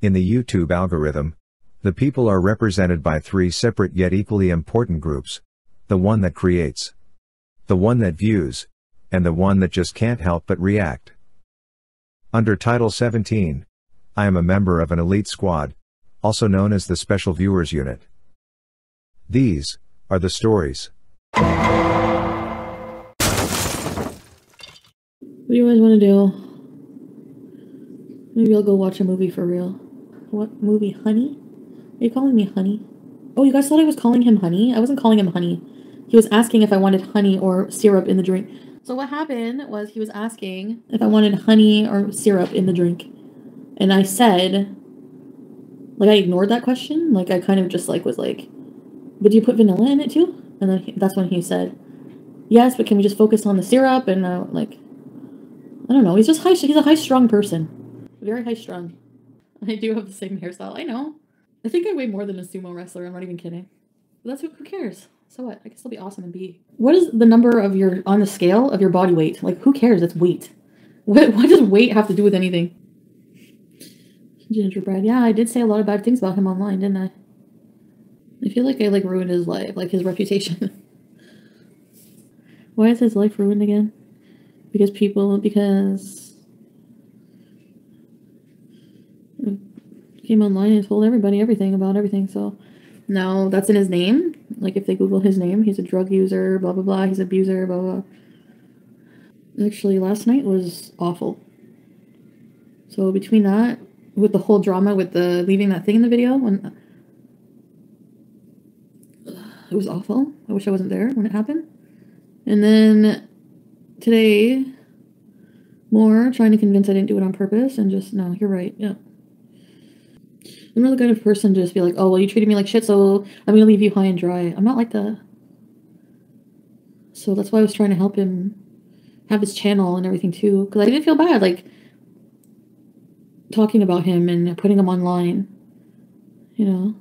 In the YouTube algorithm, the people are represented by three separate yet equally important groups: the one that creates, the one that views, and the one that just can't help but react. Under Title 17, I am a member of an elite squad, also known as the Special Viewers Unit. These are the stories. What do you guys want to do? Maybe I'll go watch a movie for real. What movie? Honey? Are you calling me honey? Oh, you guys thought I was calling him honey? I wasn't calling him honey. He was asking if I wanted honey or syrup in the drink. So what happened was he was asking if I wanted honey or syrup in the drink. And I said, like, I ignored that question. Like, I kind of just, like, was like, but do you put vanilla in it too? And then that's when he said, yes, but can we just focus on the syrup? And, like, I don't know. He's just he's a high-strung person. Very high-strung. I do have the same hairstyle. I know. I think I weigh more than a sumo wrestler. I'm not even kidding. But that's who cares? So what? I can still be awesome and be. What is the number of your, on the scale of your body weight? Like, who cares? It's weight. What does weight have to do with anything? Gingerbread. Yeah, I did say a lot of bad things about him online, didn't I? I feel like I, like, ruined his life, like, his reputation. Why is his life ruined again? Because I came online and told everybody everything about everything, so now that's in his name. Like, if they Google his name, he's a drug user, blah, blah, blah, he's an abuser, blah, blah. Actually, last night was awful. So between that, with the whole drama with the leaving that thing in the video, when it was awful. I wish I wasn't there when it happened. And then today, more trying to convince I didn't do it on purpose, and just, no, you're right, yeah. I'm not the kind of person to just be like, oh, well, you treated me like shit, so I'm gonna leave you high and dry. I'm not like that. So that's why I was trying to help him have his channel and everything too, because I didn't feel bad, like, talking about him and putting him online, you know.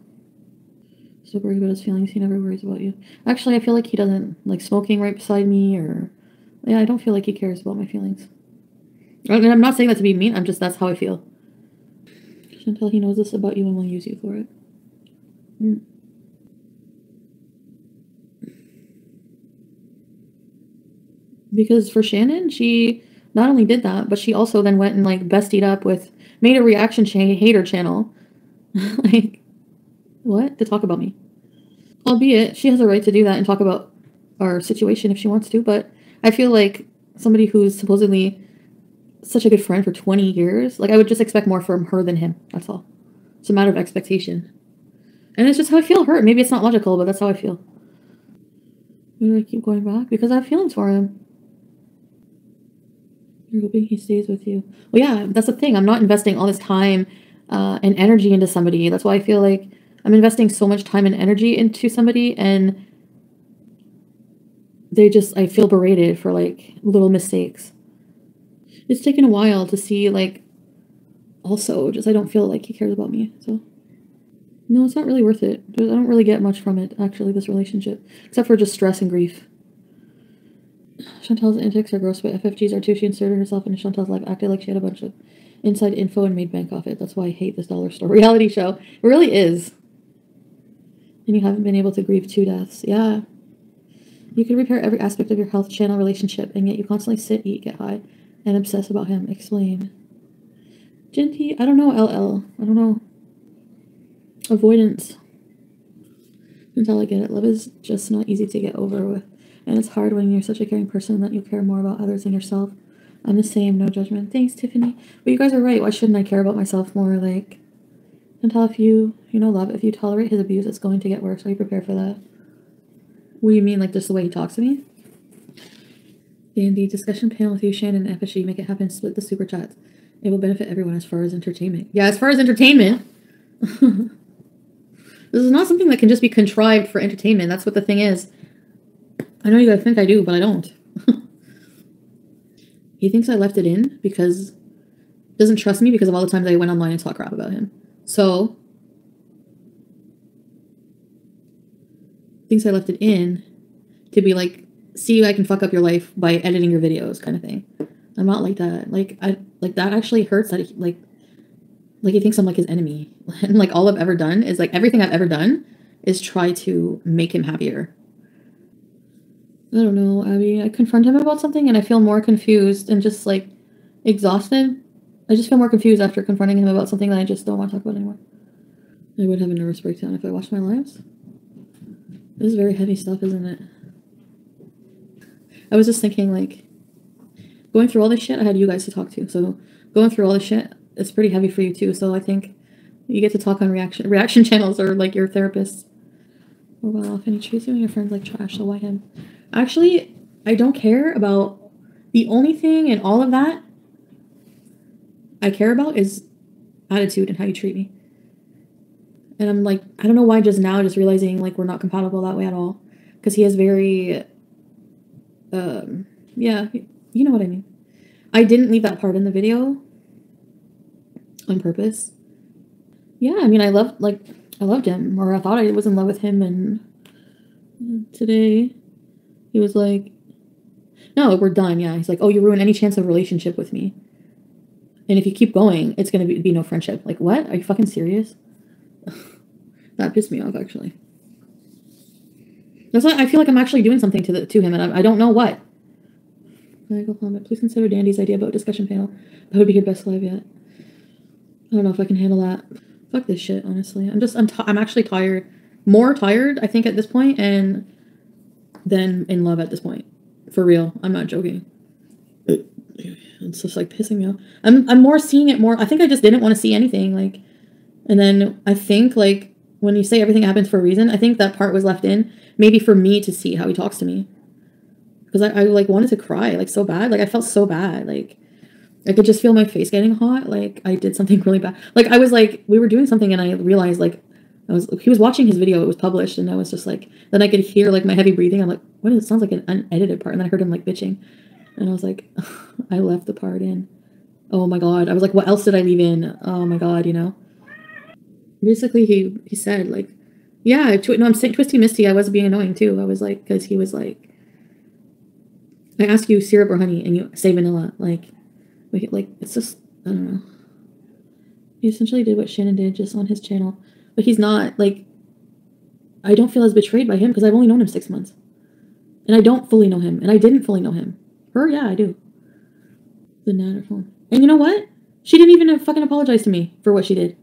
So worried about his feelings. He never worries about you. Actually, I feel like he doesn't like smoking right beside me, or yeah, I don't feel like he cares about my feelings. And I'm not saying that to be mean. That's how I feel. Until he knows this about you and will use you for it. Because for Shannon, she not only did that, but she also then went and, like, bestied up with, made a reaction hater channel. Like, what? To talk about me. Albeit, she has a right to do that and talk about our situation if she wants to, but I feel like somebody who's supposedly such a good friend for 20 years, like, I would just expect more from her than him. That's all. It's a matter of expectation. And it's just how I feel hurt. Maybe it's not logical, but that's how I feel. Why do I keep going back? Because I have feelings for him. You're hoping he stays with you. Well, yeah, that's the thing. I'm not investing all this time and energy into somebody. That's why I feel like I'm investing so much time and energy into somebody, and I feel berated for, like, little mistakes. It's taken a while to see, like, also, just I don't feel like he cares about me, so. No, it's not really worth it. I don't really get much from it, actually, this relationship. Except for just stress and grief. Chantal's antics are gross, but FFGs are too. She inserted herself into Chantal's life, acted like she had a bunch of inside info and made bank off it. That's why I hate this dollar store reality show. It really is. And you haven't been able to grieve 2 deaths. Yeah. You could repair every aspect of your health, channel, relationship, and yet you constantly sit, eat, get high, and obsess about him. Explain. Genty, I don't know, LL. I don't know. Avoidance. Until I get it. Love is just not easy to get over with. And it's hard when you're such a caring person that you care more about others than yourself. I'm the same, no judgment. Thanks, Tiffany. But you guys are right. Why shouldn't I care about myself more? Like, until if you love, if you tolerate his abuse, it's going to get worse. Are you prepared for that? What do you mean, like, just the way he talks to me? In the discussion panel with you, Shannon and FSG, make it happen, split the super chats. It will benefit everyone as far as entertainment. Yeah, as far as entertainment. This is not something that can just be contrived for entertainment. That's what the thing is. I know you guys think I do, but I don't. He thinks I left it in because doesn't trust me because of all the times I went online and talked crap about him. So thinks I left it in to be like, see, I can fuck up your life by editing your videos kind of thing. I'm not like that. Like that actually hurts that Like he thinks I'm like his enemy. And like all I've ever done is like everything I've ever done is try to make him happier. I don't know, Abby. I confront him about something and I feel more confused and just like exhausted. I just feel more confused after confronting him about something that I just don't want to talk about anymore. I would have a nervous breakdown if I watched my lives. This is very heavy stuff, isn't it? I was just thinking, like, going through all this shit, I had you guys to talk to. So going through all this shit, it's pretty heavy for you too. So I think you get to talk on reaction channels or like your therapist. Or well off, and he treats you and your friends like trash, so why him? Actually, I don't care about the only thing in all of that I care about is attitude and how you treat me. And I'm like, I don't know why just now, just realizing like we're not compatible that way at all. Because he is very, yeah, you know what I mean. I didn't leave that part in the video on purpose. Yeah, I mean, I loved him, or I thought I was in love with him, and today he was like, no, we're done. Yeah, he's like, oh, you ruin any chance of relationship with me. And if you keep going, it's going to be no friendship. Like, what? Are you fucking serious? That pissed me off, actually. That's why I feel like I'm actually doing something to him, and I don't know what. Michael Plummet, please consider Dandy's idea about discussion panel. That would be your best live yet. I don't know if I can handle that. Fuck this shit, honestly. I'm actually tired. More tired, I think, at this point, and then in love at this point. For real. I'm not joking. It's just like pissing me off. I'm more seeing it more. I think I just didn't want to see anything. Like, and then I think like when you say everything happens for a reason, I think that part was left in maybe for me to see how he talks to me. Because I like wanted to cry like so bad. Like I felt so bad. Like I could just feel my face getting hot. Like I did something really bad. Like I was like, we were doing something and I realized like he was watching his video. It was published and I was just like, then I could hear like my heavy breathing. I'm like, what is it? Sounds like an unedited part. And then I heard him like bitching. And I was like, I left the part in. Oh my God. I was like, what else did I leave in? Oh my God, you know? Basically, he said, like, yeah, no, I'm saying Twisty Misty. I was being annoying too. I was like, because he was like, I ask you syrup or honey and you say vanilla. Like, it's just, I don't know. He essentially did what Shannon did just on his channel. But he's not, like, I don't feel as betrayed by him because I've only known him 6 months. And I don't fully know him. And I didn't fully know him. Her, yeah, I do. The Nana phone. And you know what? She didn't even fucking apologize to me for what she did.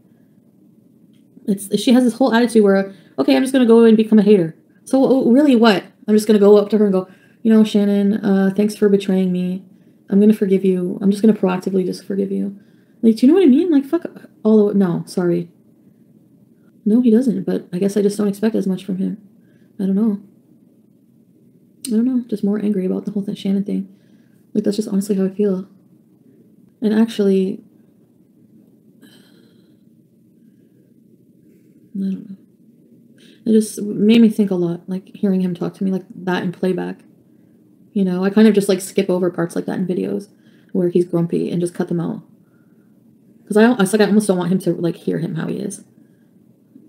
She has this whole attitude where, okay, I'm just going to go and become a hater. So really what? I'm just going to go up to her and go, you know, Shannon, thanks for betraying me. I'm going to forgive you. I'm just going to proactively just forgive you. Like, do you know what I mean? Like, fuck all the, no, sorry. No, he doesn't, but I guess I just don't expect as much from him. I don't know. Just more angry about the whole Shannon thing. Like, that's just honestly how I feel. And actually, I don't know. It just made me think a lot, like hearing him talk to me like that in playback. You know, I kind of just like skip over parts like that in videos where he's grumpy and just cut them out. Because I almost don't want him to like hear him how he is.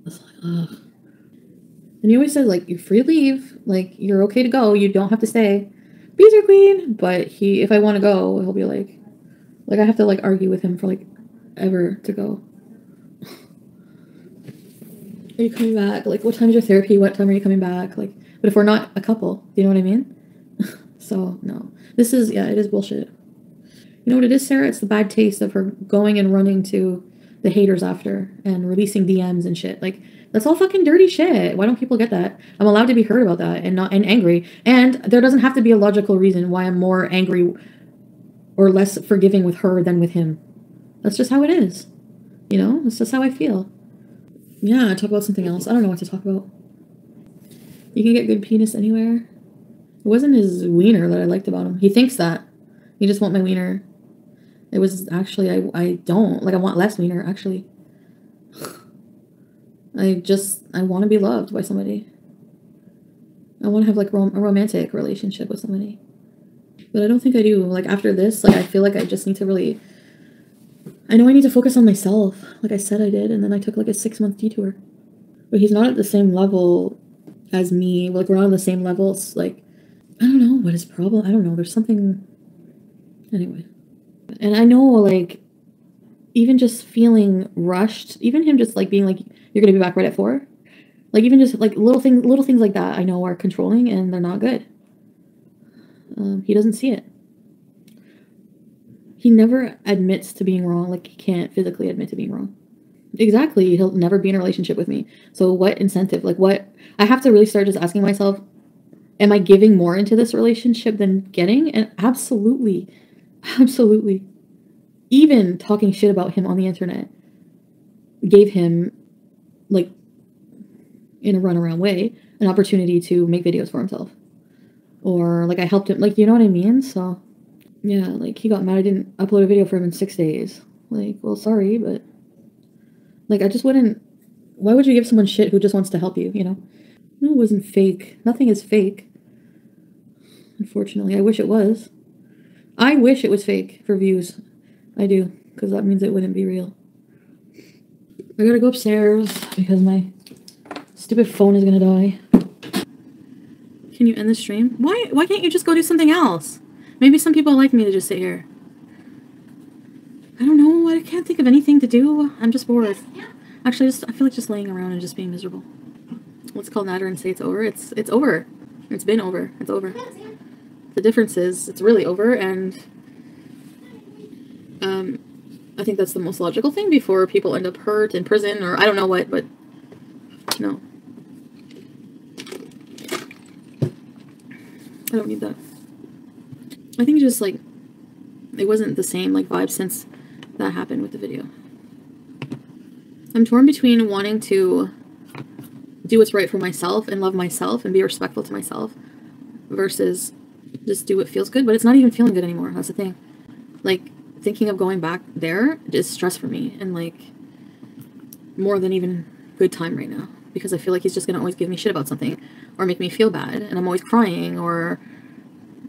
It's like, ugh. And he always says like, you're free to leave, like you're okay to go, you don't have to stay. Beezer Queen. But if I want to go, he'll be like I have to like argue with him for like ever to go. Are you coming back? Like, what time is your therapy? What time are you coming back? Like, but if we're not a couple, do you know what I mean? So, no. This is, yeah, it is bullshit. You know what it is, Sarah? It's the bad taste of her going and running to the haters after and releasing DMs and shit. Like, that's all fucking dirty shit. Why don't people get that? I'm allowed to be heard about that and angry. And there doesn't have to be a logical reason why I'm more angry or less forgiving with her than with him. That's just how it is. You know? That's just how I feel. Yeah, talk about something else. I don't know what to talk about. You can get good penis anywhere. It wasn't his wiener that I liked about him. He thinks that. He just want my wiener. It was actually, I don't. Like, I want less wiener, actually. I want to be loved by somebody. I want to have, like, a romantic relationship with somebody. But I don't think I do. Like, after this, like, I feel like I just need to really... I know I need to focus on myself, like I said I did, and then I took like a 6-month detour. But he's not at the same level as me. Like, we're not on the same levels. Like, I don't know what his problem. I don't know. There's something. Anyway, and I know like even just feeling rushed, even him just like being like, you're gonna be back right at 4. Like even just like little things like that I know are controlling and they're not good. He doesn't see it. He never admits to being wrong. Like he can't physically admit to being wrong. Exactly. He'll never be in a relationship with me. So what incentive? Like what? I have to really start just asking myself, am I giving more into this relationship than getting? And absolutely. Absolutely. Even talking shit about him on the internet gave him, like, in a runaround way, an opportunity to make videos for himself. Or, like, I helped him. Like, you know what I mean? So, yeah, like, he got mad I didn't upload a video for him in 6 days. Like, well, sorry, but... Like, I just wouldn't... Why would you give someone shit who just wants to help you, you know? No, it wasn't fake. Nothing is fake. Unfortunately, I wish it was. I wish it was fake for views. I do, because that means it wouldn't be real. I gotta go upstairs because my stupid phone is gonna die. Can you end the stream? Why can't you just go do something else? Maybe some people like me to just sit here. I don't know. I can't think of anything to do. I'm just bored. Actually, I feel like just laying around and just being miserable. Let's call Nader and say it's over. It's over. It's been over. It's over. The difference is it's really over, and I think that's the most logical thing before people end up hurt in prison or I don't know what, but no. I don't need that. I think just like it wasn't the same like vibe since that happened with the video. I'm torn between wanting to do what's right for myself and love myself and be respectful to myself versus just do what feels good, but it's not even feeling good anymore. That's the thing. Like thinking of going back there is stress for me and like more than even good time right now because I feel like he's just gonna always give me shit about something or make me feel bad and I'm always crying or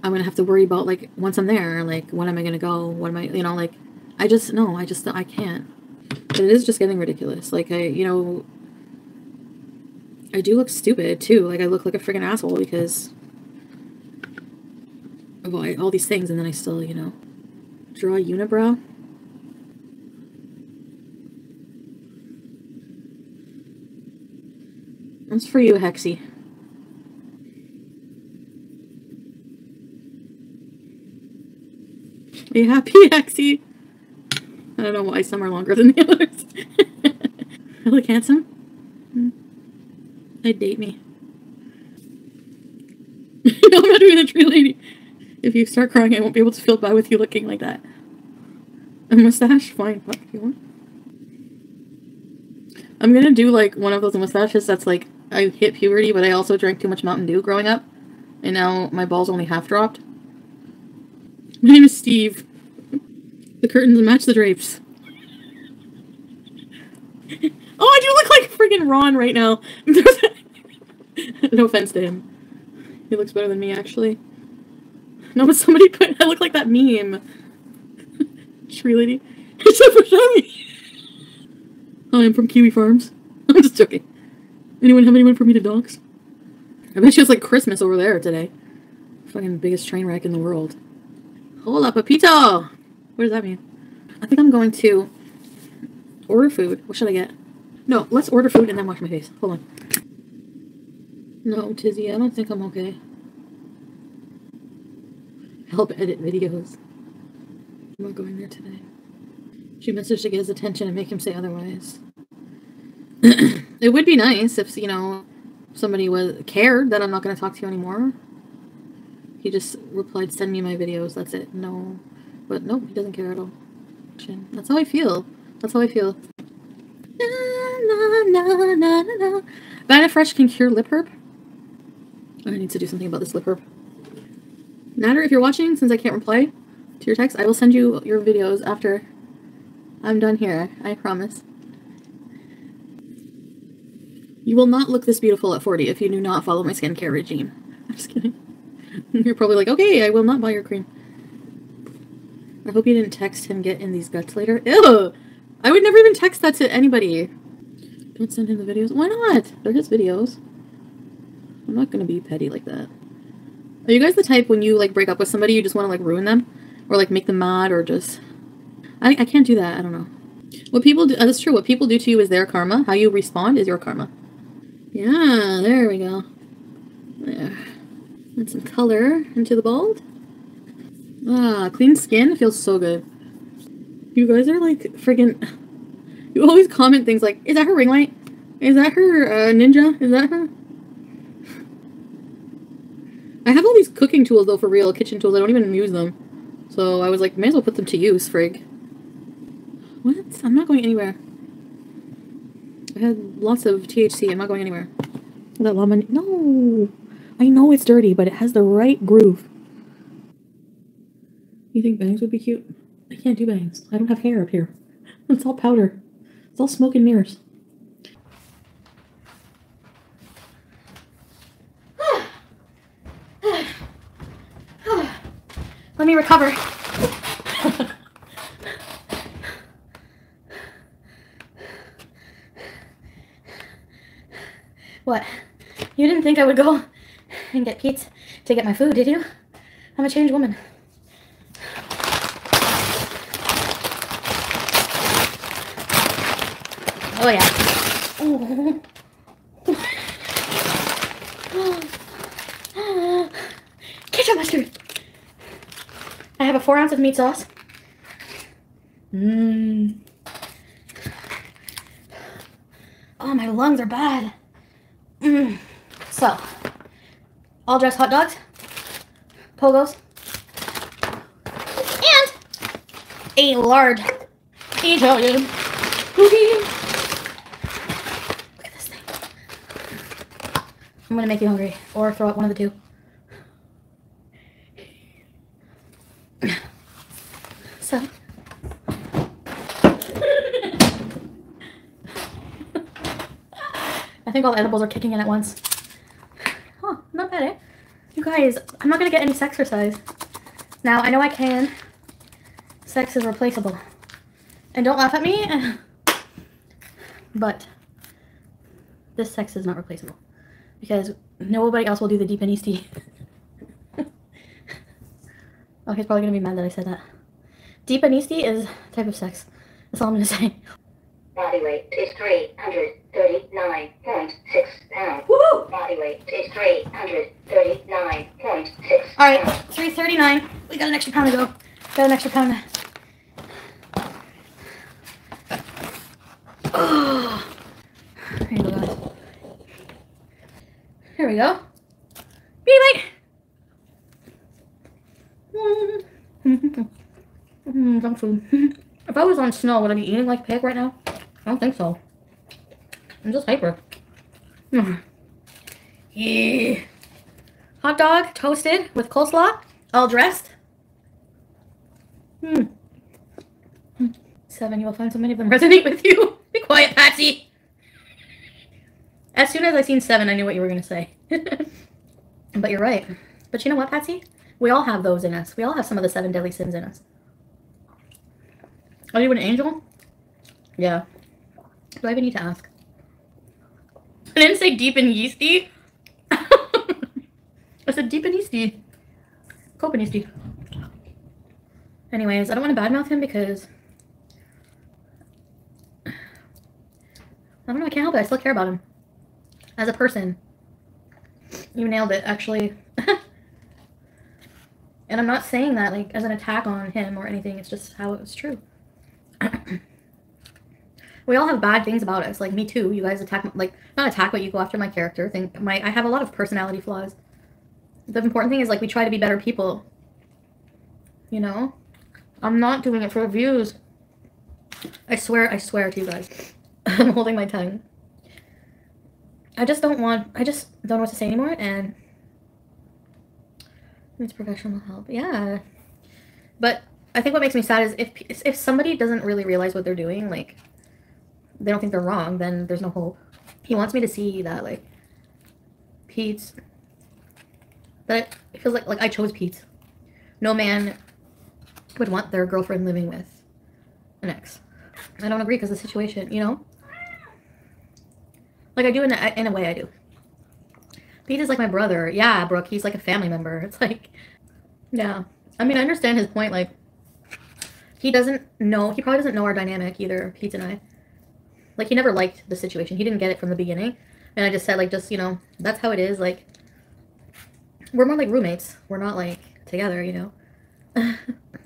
I'm gonna have to worry about like once I'm there, like when am I gonna go? What am I, you know, like I can't. But it is just getting ridiculous. Like I do look stupid too. Like I look like a friggin' asshole because of all these things and then I still, you know, draw a unibrow. That's for you, Hexy. Are you happy, Hexy? I don't know why some are longer than the others. I look handsome? I'd date me. No, I'm not doing the tree lady. If you start crying, I won't be able to feel bad with you looking like that. A mustache? Fine. Fuck if you want. I'm gonna do like one of those mustaches that's like I hit puberty, but I also drank too much Mountain Dew growing up. And now my balls only half dropped. My name is Steve. The curtains match the drapes. Oh, I do look like friggin' Ron right now. No offense to him. He looks better than me, actually. No, but somebody put... I look like that meme. Tree lady. Except for Shami. Hi, I'm from Kiwi Farms. I'm just joking. Anyone have anyone for me to dox? I bet you it's like Christmas over there today. Fucking biggest train wreck in the world. Hola, Pepito! What does that mean? I think I'm going to order food. What should I get? No, let's order food and then wash my face. Hold on. No, Tizzy, I don't think I'm okay. Help edit videos. I'm not going there today. She messaged to get his attention and make him say otherwise. It would be nice if, you know, somebody cared that I'm not going to talk to you anymore. He just replied, send me my videos, that's it. No. But no, he doesn't care at all. That's how I feel. That's how I feel. Banana Fresh can cure lip herb. I need to do something about this lip herb. Nader, if you're watching, since I can't reply to your text, I will send you your videos after I'm done here. I promise. You will not look this beautiful at 40 if you do not follow my skincare regime. I'm just kidding. You're probably like, okay, I will not buy your cream. I hope you didn't text him get in these guts later. Ew! I would never even text that to anybody. Don't send him the videos. Why not? They're his videos. I'm not gonna be petty like that. Are you guys the type when you like break up with somebody you just want to like ruin them? Or like make them mad or just... I can't do that. I don't know. What people do, that's true. What people do to you is their karma. How you respond is your karma. Yeah, there we go. There. Add some color into the bald. Ah, clean skin feels so good. You guys are like friggin'. You always comment things like, is that her ring light? Is that her ninja? Is that her? I have all these cooking tools though, for real, kitchen tools. I don't even use them. So I was like, may as well put them to use, frig. What? I'm not going anywhere. I had lots of THC. I'm not going anywhere. That llama. No! I know it's dirty, but it has the right groove. You think bangs would be cute? I can't do bangs. I don't have hair up here. It's all powder. It's all smoke and mirrors. Let me recover. What? You didn't think I would go and get Pete's to get my food, did you? I'm a changed woman. Oh yeah. Oh. Ketchup mustard. I have a 4 ounce of meat sauce. Oh, my lungs are bad. So, all dressed hot dogs, pogos, and a large Italian cookie. Look at this thing. I'm gonna make you hungry, or throw up one of the two. So, I think all the edibles are kicking in at once. Huh, not bad, eh? You guys, I'm not gonna get any sexercise. Now, I know I can. Sex is replaceable. And don't laugh at me, but this sex is not replaceable. Because nobody else will do the deep and yeasty. Oh, he's probably gonna be mad that I said that. Deep and yeasty is a type of sex. That's all I'm gonna say. Body weight is 339.6 pounds. Woo! Body weight is 339.6 Alright, 339. We got an extra pound to go. Got an extra pound. Oh. Here you go, guys. Here we go. Beat junk food. If I was on snow, would I be eating like a pig right now? I don't think so. I'm just hyper. Yeah. Hot dog, toasted with coleslaw, all dressed. 7, you will find so many of them resonate with you. Be quiet, Patsy. As soon as I seen 7, I knew what you were going to say. But you're right. But you know what, Patsy? We all have those in us. We all have some of the 7 deadly sins in us. Are you an angel? Yeah. Do I even need to ask? I didn't say deep and yeasty. I said deep and yeasty. Cope and yeasty. Anyways, I don't want to badmouth him because I don't know, I can't help it. I still care about him. As a person. You nailed it, actually. And I'm not saying that like as an attack on him or anything. It's just how it was true. We all have bad things about us. Like me too. You guys attack, like, not attack, but you go after my character. I have a lot of personality flaws. The important thing is like we try to be better people. You know? I'm not doing it for views. I swear to you guys. I'm holding my tongue. I just don't know what to say anymore, and it's professional help. Yeah. But I think what makes me sad is if somebody doesn't really realize what they're doing, like, they don't think they're wrong, then there's no hope. He wants me to see that, like, Pete's, that it feels like I chose Pete. No man would want their girlfriend living with an ex. I don't agree because of the situation, you know? Like, I do in a way, I do. Pete is like my brother. Yeah, Brooke, he's like a family member. It's like, yeah. I mean, I understand his point, like, he doesn't know, he probably doesn't know our dynamic either, Pete and I. Like, he never liked the situation. He didn't get it from the beginning. And I just said, like, just, you know, that's how it is. Like, we're more like roommates. We're not, like, together, you know.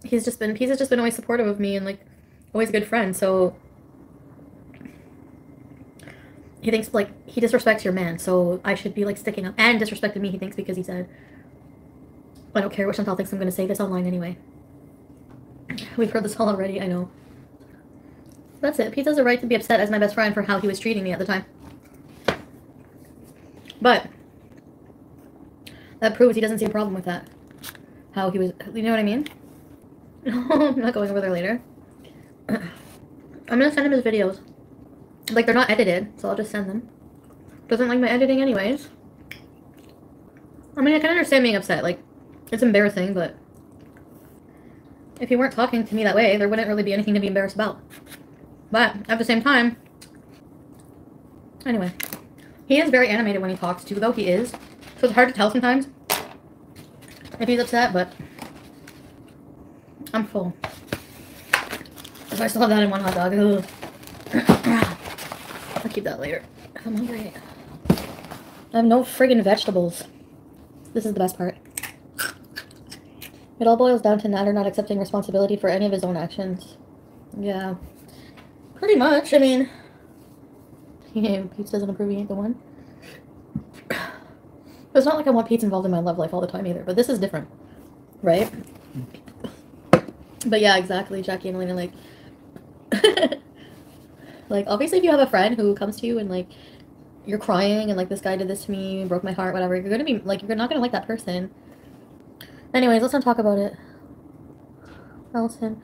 Pete has just been always supportive of me and, like, always a good friend. So he thinks, like, he disrespects your man. So I should be, like, sticking up. And disrespected me, he thinks, because he said, I don't care what Chantal thinks, I'm going to say this online anyway. We've heard this all already, I know. That's it. Pete has a right to be upset as my best friend for how he was treating me at the time. But that proves he doesn't see a problem with that. How he was, you know what I mean? I'm not going over there later. I'm gonna send him his videos. Like, they're not edited, so I'll just send them. Doesn't like my editing anyways. I mean, I can understand being upset. Like, it's embarrassing, but if he weren't talking to me that way, there wouldn't really be anything to be embarrassed about. But at the same time, anyway, he is very animated when he talks too, though. He is. So it's hard to tell sometimes if he's upset, but I'm full. If I still have that in one hot dog, ugh. I'll keep that later if I'm hungry. I have no friggin' vegetables. This is the best part. It all boils down to Natter not accepting responsibility for any of his own actions. Yeah. Pretty much, I mean... Yeah, Pete doesn't approve, he ain't the one. It's not like I want Pete involved in my love life all the time either, but this is different. Right? But yeah, exactly, Jackie and Elena, like... like, obviously if you have a friend who comes to you and, like, you're crying and, like, this guy did this to me, broke my heart, whatever, you're gonna be, like, you're not gonna like that person. Anyways, let's not talk about it. Allison,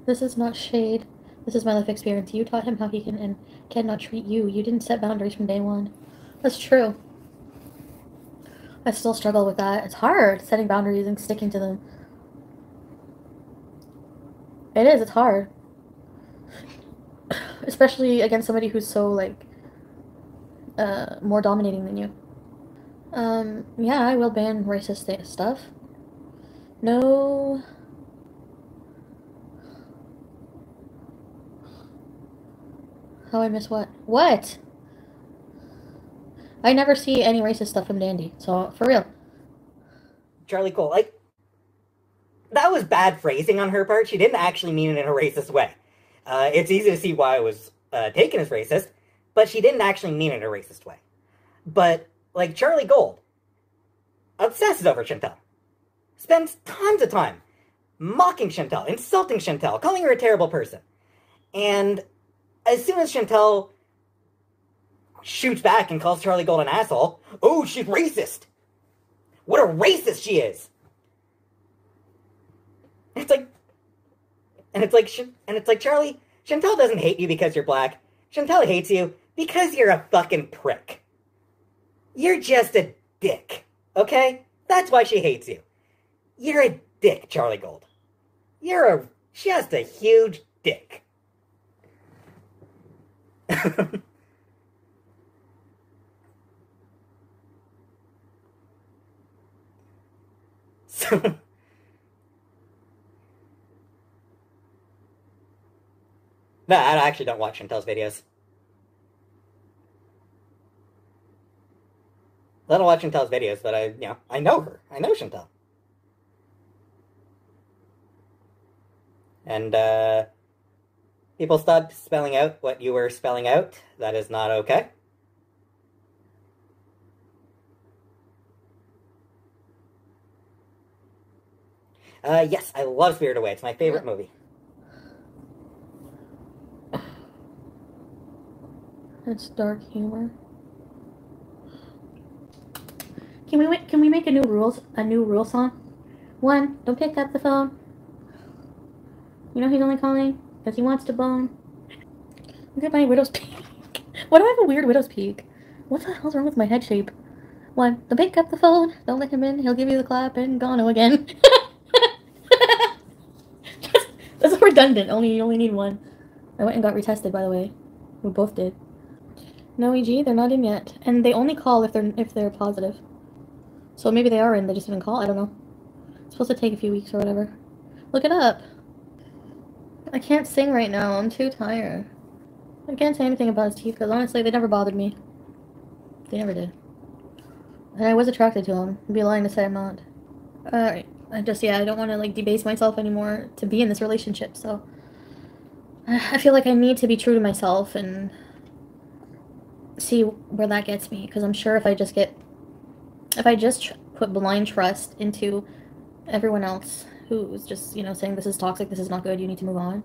this is not shade. This is my life experience. You taught him how he can and cannot treat you. You didn't set boundaries from day one. That's true. I still struggle with that. It's hard setting boundaries and sticking to them. It is. It's hard. Especially against somebody who's so, like, more dominating than you. Yeah, I will ban racist stuff. No... How I miss what? What? I never see any racist stuff from Dandy, so for real. Charlie Cole, like, that was bad phrasing on her part. She didn't actually mean it in a racist way. It's easy to see why it was taken as racist, but she didn't actually mean it in a racist way. But, like, Charlie Gold obsesses over Chantal. Spends tons of time mocking Chantal, insulting Chantal, calling her a terrible person. And as soon as Chantal shoots back and calls Charlie Gold an asshole, oh, she's racist. What a racist she is. And it's like, Charlie, Chantal doesn't hate you because you're black. Chantal hates you because you're a fucking prick. You're just a dick, okay? That's why she hates you. You're a dick, Charlie Gold. You're just a huge dick. So... No, I actually don't watch Chantal's videos. I don't watch Chantal's videos, but I know her. I know Chantal. And, people stop spelling out what you were spelling out. That is not okay. Yes, I love Spirited Away. It's my favorite movie. It's dark humor. Can we make a new rule song? 1, don't pick up the phone. You know he's only calling because he wants to bone. Look at my widow's peak. Why do I have a weird widow's peak? What the hell's wrong with my head shape? 1, don't pick up the phone. Don't let him in. He'll give you the clap and gono again. That's redundant. You only need 1. I went and got retested, by the way. We both did. No, EG, they're not in yet. And they only call if they're positive. So maybe they are in, they just didn't call, I don't know. It's supposed to take a few weeks or whatever. Look it up. I can't sing right now. I'm too tired. I can't say anything about his teeth because honestly, they never bothered me. They never did. And I was attracted to him. I'd be lying to say I'm not. I just, yeah, I don't want to, like, debase myself anymore to be in this relationship, so... I feel like I need to be true to myself and see where that gets me, because I'm sure if I just put blind trust into everyone else who's just, you know, saying this is toxic, this is not good, you need to move on,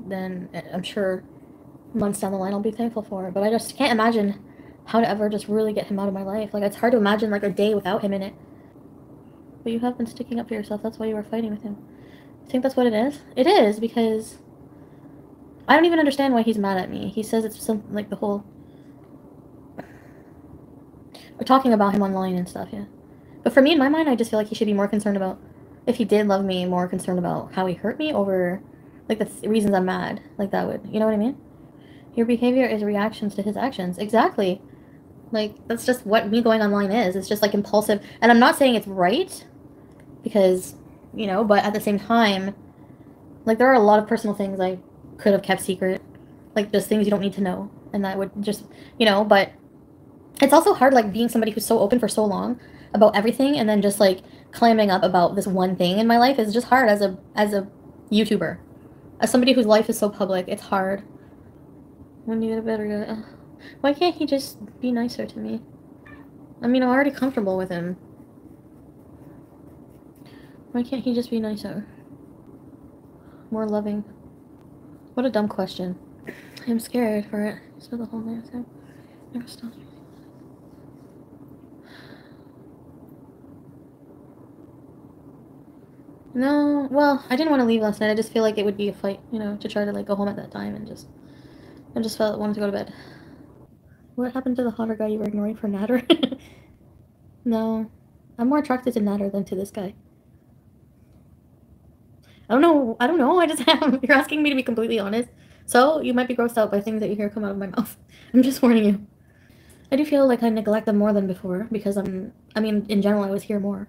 then I'm sure months down the line I'll be thankful for it. But I just can't imagine how to ever just really get him out of my life. Like, it's hard to imagine, like, a day without him in it. But you have been sticking up for yourself. That's why you were fighting with him. I think that's what it is. It is, because I don't even understand why he's mad at me. He says it's something like the whole... We're talking about him online and stuff, yeah. But for me, in my mind, I just feel like he should be more concerned about, if he did love me, more concerned about how he hurt me over, like, the reasons I'm mad. Like, that would, you know what I mean? Your behavior is reactions to his actions. Exactly. Like, that's just what me going online is. It's just, like, impulsive. And I'm not saying it's right, because, you know, but at the same time, like, there are a lot of personal things I could have kept secret. Like, just things you don't need to know. And that would just, you know, but it's also hard, like, being somebody who's so open for so long about everything and then just, like, clamming up about this one thing in my life is just hard as a YouTuber. As somebody whose life is so public, it's hard. When you get a better... why can't he just be nicer to me? I mean, I'm already comfortable with him. Why can't he just be nicer? More loving? What a dumb question. I'm scared for it. So the whole thing never stops me. No, well, I didn't want to leave last night. I just feel like it would be a fight, you know, to try to, like, go home at that time and just... I just wanted to go to bed. What happened to the hotter guy you were ignoring for Natter? No. I'm more attracted to Natter than to this guy. I don't know. I just am. You're asking me to be completely honest. So, you might be grossed out by things that you hear come out of my mouth. I'm just warning you. I do feel like I neglect them more than before, because I mean, in general, I was here more.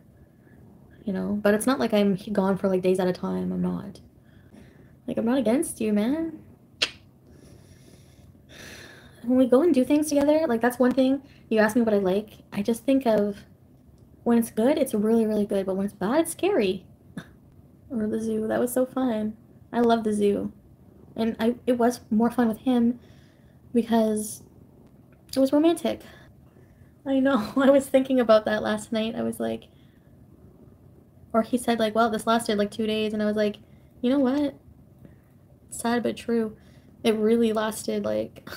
You know? But it's not like I'm gone for, like, days at a time. I'm not. Like, I'm not against you, man. When we go and do things together, like, that's one thing. You ask me what I like. I just think of, when it's good, it's really, really good. But when it's bad, it's scary. Or the zoo. That was so fun. I love the zoo. And it was more fun with him because it was romantic. I know. I was thinking about that last night. I was like... Or he said, like, well, this lasted, like, 2 days. And I was like, you know what? Sad but true. It really lasted, like...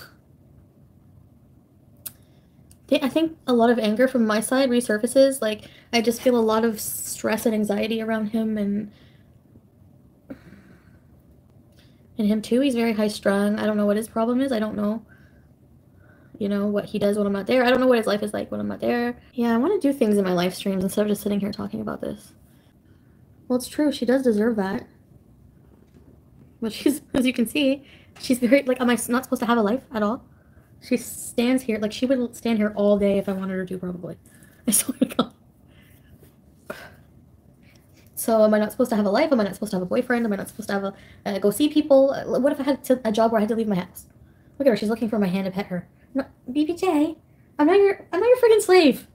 I think a lot of anger from my side resurfaces. Like, I just feel a lot of stress and anxiety around him, and him too. He's very high-strung. I don't know what his problem is. I don't know, you know, what he does when I'm not there. I don't know what his life is like when I'm not there. Yeah, I want to do things in my live streams instead of just sitting here talking about this. Well, it's true. She does deserve that. But she's, as you can see, she's very, like, am I not supposed to have a life at all? She stands here, like, she would stand here all day if I wanted her to, probably. I swear to God. So, am I not supposed to have a life? Am I not supposed to have a boyfriend? Am I not supposed to have a, go see people? What if I had a job where I had to leave my house? Look at her, she's looking for my hand to pet her. No, BBJ, I'm not your freaking slave.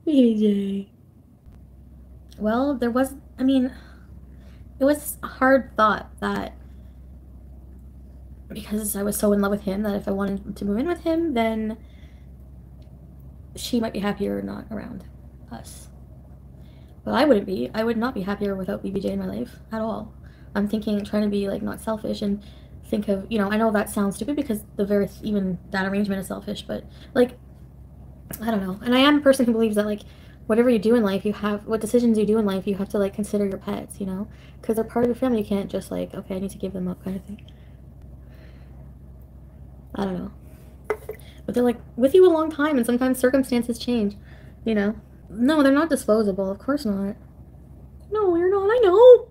BBJ. Well, there was, I mean, it was a hard thought that, because I was so in love with him, that if I wanted to move in with him, then she might be happier not around us. But I wouldn't be. I would not be happier without BBJ in my life at all. I'm trying to be, like, not selfish and think of, you know, I know that sounds stupid because even that arrangement is selfish, but, like, I don't know. And I am a person who believes that, like, whatever you do in life, what decisions you do in life, you have to, like, consider your pets, you know? Because they're part of your family. You can't just, like, okay, I need to give them up kind of thing. I don't know. But they're, like, with you a long time, and sometimes circumstances change, you know? No, they're not disposable. Of course not. No, you're not. I know.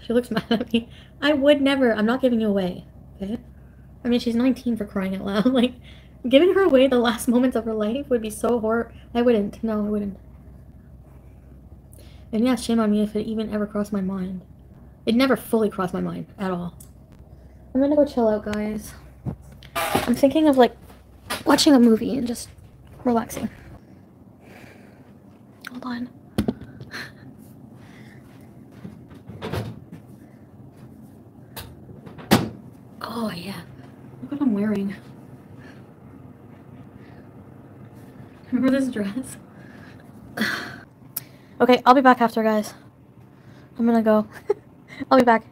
She looks mad at me. I would never. I'm not giving you away, okay? I mean, she's 19 for crying out loud. Like, giving her away the last moments of her life would be so horrible. I wouldn't. No, I wouldn't. And yeah, shame on me if it even ever crossed my mind. It never fully crossed my mind at all. I'm gonna go chill out, guys. I'm thinking of like watching a movie and just relaxing. Hold on. Oh yeah. Look what I'm wearing. Remember this dress? Okay, I'll be back after, guys. I'm gonna go. I'll be back.